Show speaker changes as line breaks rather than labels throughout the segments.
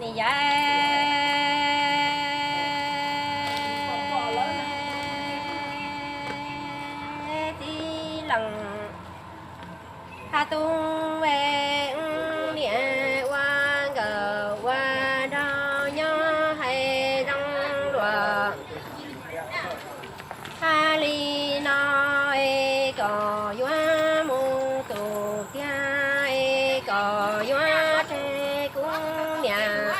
nì dạ tí lần hà tung về địa qua gờ qua đó nhớ hay rong đùa ha li nói có yoa mu tu kia có yoa thế cũng nhà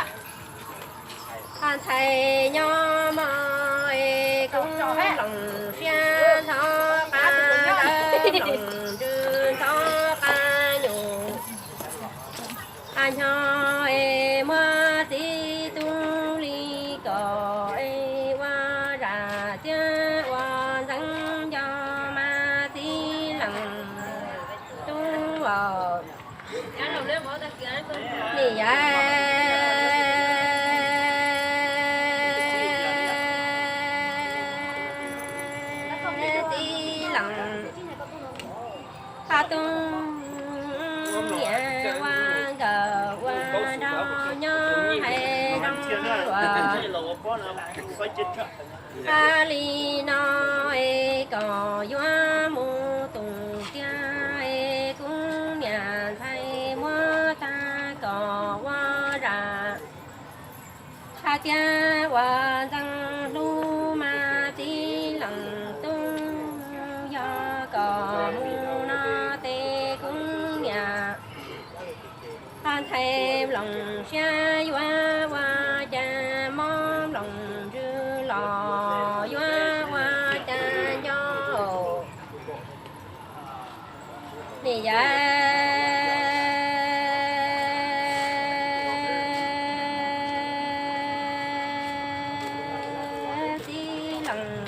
han thầy nhỏ mời cũng lòng xia thọ ca lòng dư thọ ca nhủ anh nhỏ mơ tí tu li có qua ra tia qua răng cho ma tí lòng tu vào nì tí lòng ha tung nhà qua gờ qua đó nhớ hay rong ha li nói có yoa mu tùng kia cũng nhà thay mua ta có qua ra ha cha qua răng lu ma tí lần tung do có mu nó tê cũng nhà han thêm lòng xa qua qua cha mong lòng dư lò qua qua cha cho nì dạ tí lần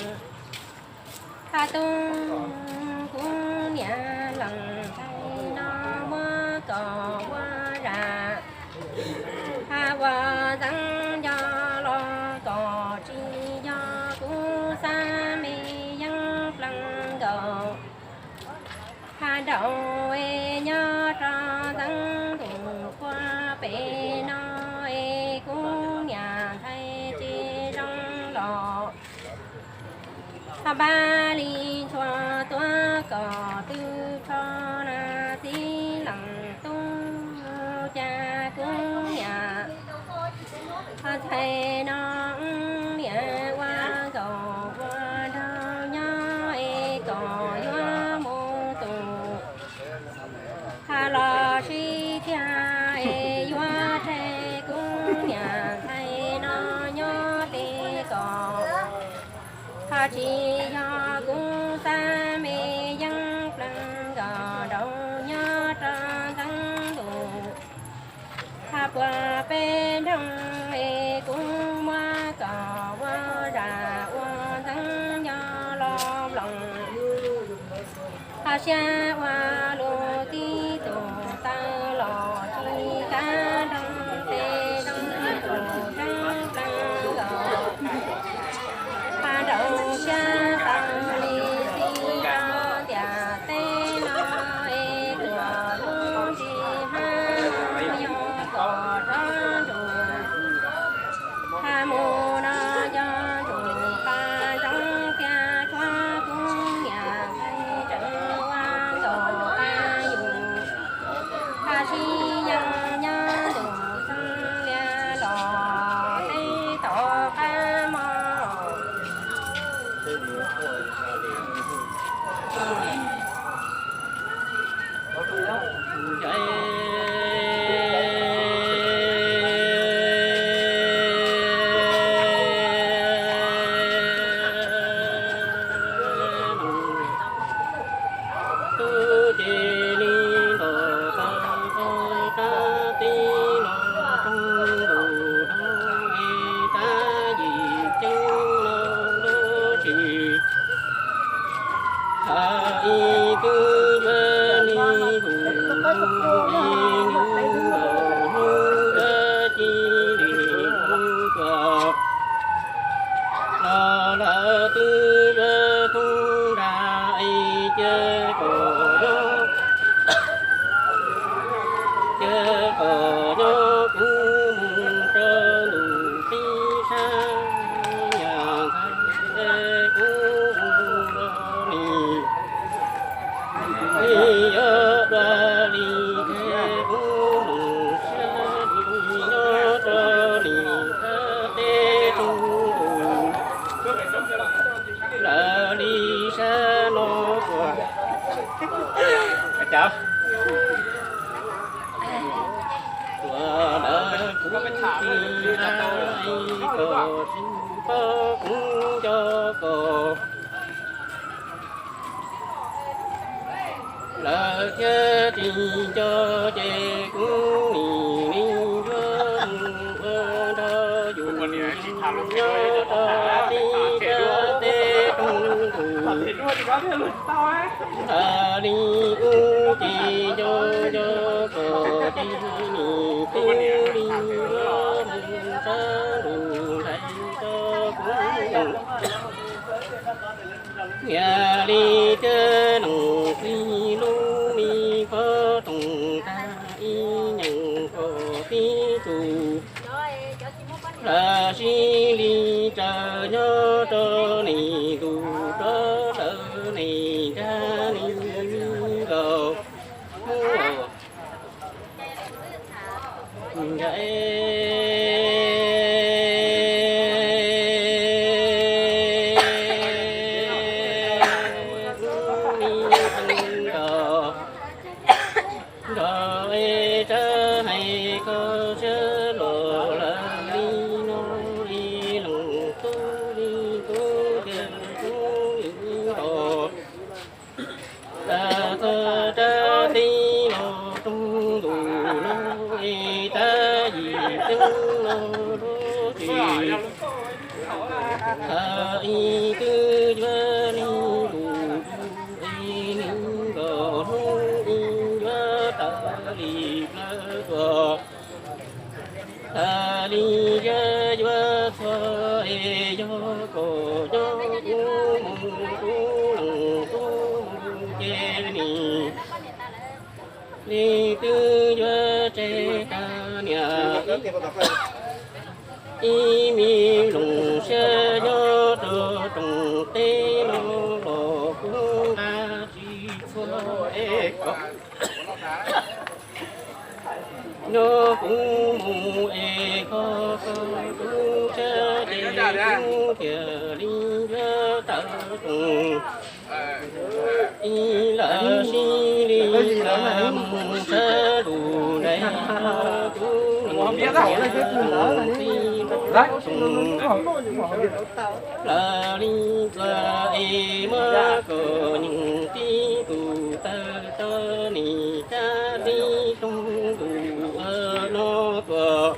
ha tung cũng nhà lần thay nó mơ có qua ra ha qua răng do lo có chi do cũng xa mi dân lăng đầu ha đầu nhớ cho răng thủ qua bể nói cũng nhà thay chi trong lò ha ba li choa toa có tư cho na tí lăng tung cha cũng nhà ha thầy nó nhà qua cầu qua đâu nhớ có yoa mu tu ha lo si cha yoa thầy cũng nhà thầy nó nhớ tê có ha chi do cũng ta mê dân lăng gò đâu nhớ cho thắng tù ha qua bên đông cũng qua cò qua ra qua thắng do lo lòng ha xa qua lô tí tù ta lò chi cá đông tê đông tù trắng lăng gò ha đậu xa tăng li si ra tia tê nó cửa luôn chi ha yo cò ra đủ ha mô na cho đủ ca rong kia choa cũng nhà thay trở qua cầu ca
chào
có bên thảo đi là tôi
cho cô là cha thì cho chị cũng nì cho đó dù nhớ ta đi ta tê tung ta đi u chỉ cho cô đi nì cứ đi mơ mừng ta đủ thấy cho cũng nhà đi chơi nồng phi lu mi có tùng ta y nhận có phi tù là si đi chờ nhớ cho nì tù cho chờ nì cha nì go rồi trở hay có chớ lộ là đi nói đi lòng tu đi tu tiền tu đi đồ ta thơ ta đi lộ tung đủ nói ta gì chứng lộ đô thì ta y cứ vơ đi đủ y nín gò đi lơ ta đi chơi chơi chơi cho cô cho mùng tu lòng tu chơi ni đi cứ chơi chơi ta nhà y mi lùng xe nhớ đồ trồng tê lô lô cũng ta chỉ cho e có nó cũng mù e có cũng chơi đi cũng kia đi nhớ ta trồng y là si đi làm sẽ đủ đây cũng biết rồi là đi là em mơ có những tí cụ ta cho ni cha đi tung cụ ở nó có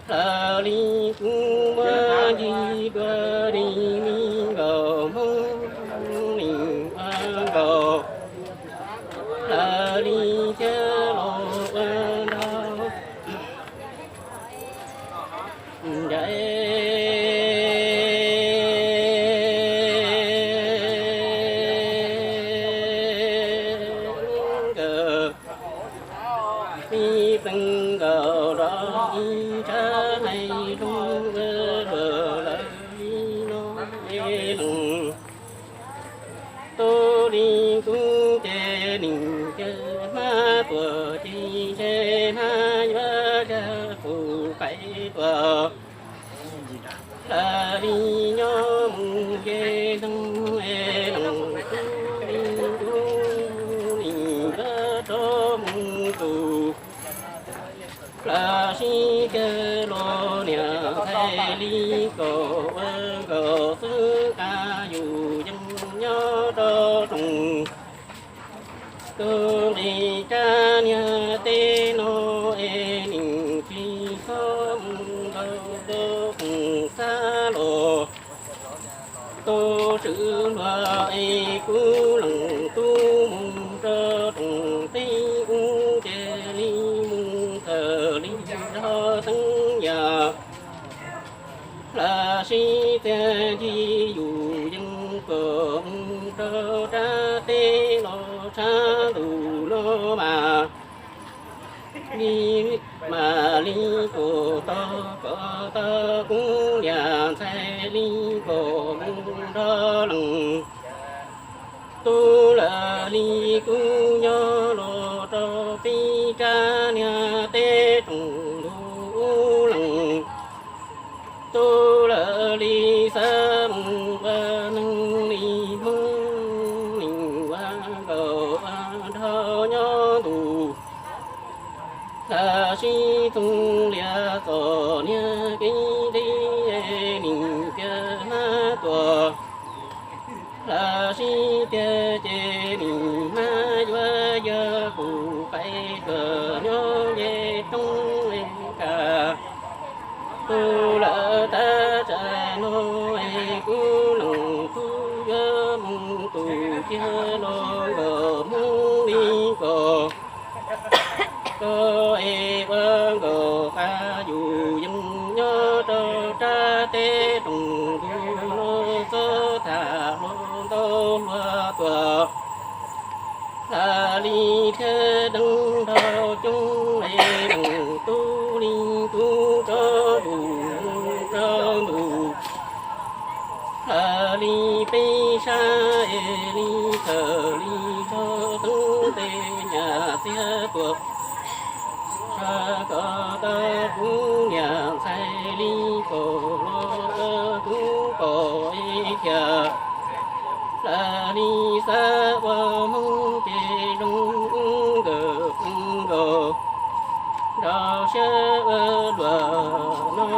là đi cũng mơ đi qua đi mi gò mong mình gò là đi chơi lo đâu vậy mi từng gờ đó cha hay luôn vờ lại nó lòng tôi đi cũng chơi đình chơi ma tuổi chi chơi ma nhớ cha phụ phải vợ là đi nhớ mùng ghê đông e lòng đi đình ra cho mùng tù là si kê lo nhà thay lý cổ cổ thứ ca dù dân nhớ cho trùng cơ đi cha nhà tê nó e ninh phi không đâu đâu cùng xa lộ tô sự loa e cú lòng tu mùng cho trùng tê u chê ly mùng thờ ly cho thân nhà là si tê di dù dân cờ mùng cho cha tê lo cha đủ lo mà ly cổ to có ta cũng nhà thay ly cổ mùng đó lòng tu là ly cu nhớ lo cho pi cha nhà tê trùng đủ lòng tu là ly sa mùng ba nâng ly mong mình qua cầu tung lia tổ nia kinh đi ninh kia na tổ là si tia chế ninh ma doa giờ cụ phải cờ nhớ về trong lên cả tu la ta cha no ai cu nong tu ya mong tu chia no go mong đi go có e vâng go ca dù dân nhớ cho cha tế trùng tu no sơ thả no tô loa tòa là đi thế đăng thao chung ai đăng tu linh tu cho đủ là đi bê sa đi thờ đi cho tưng tê nhà xe tuộc sa có ta cũng nhà say đi cổ lô cũng cổ ý kìa là đi xa qua mong kê rung gờ đó sẽ đùa nó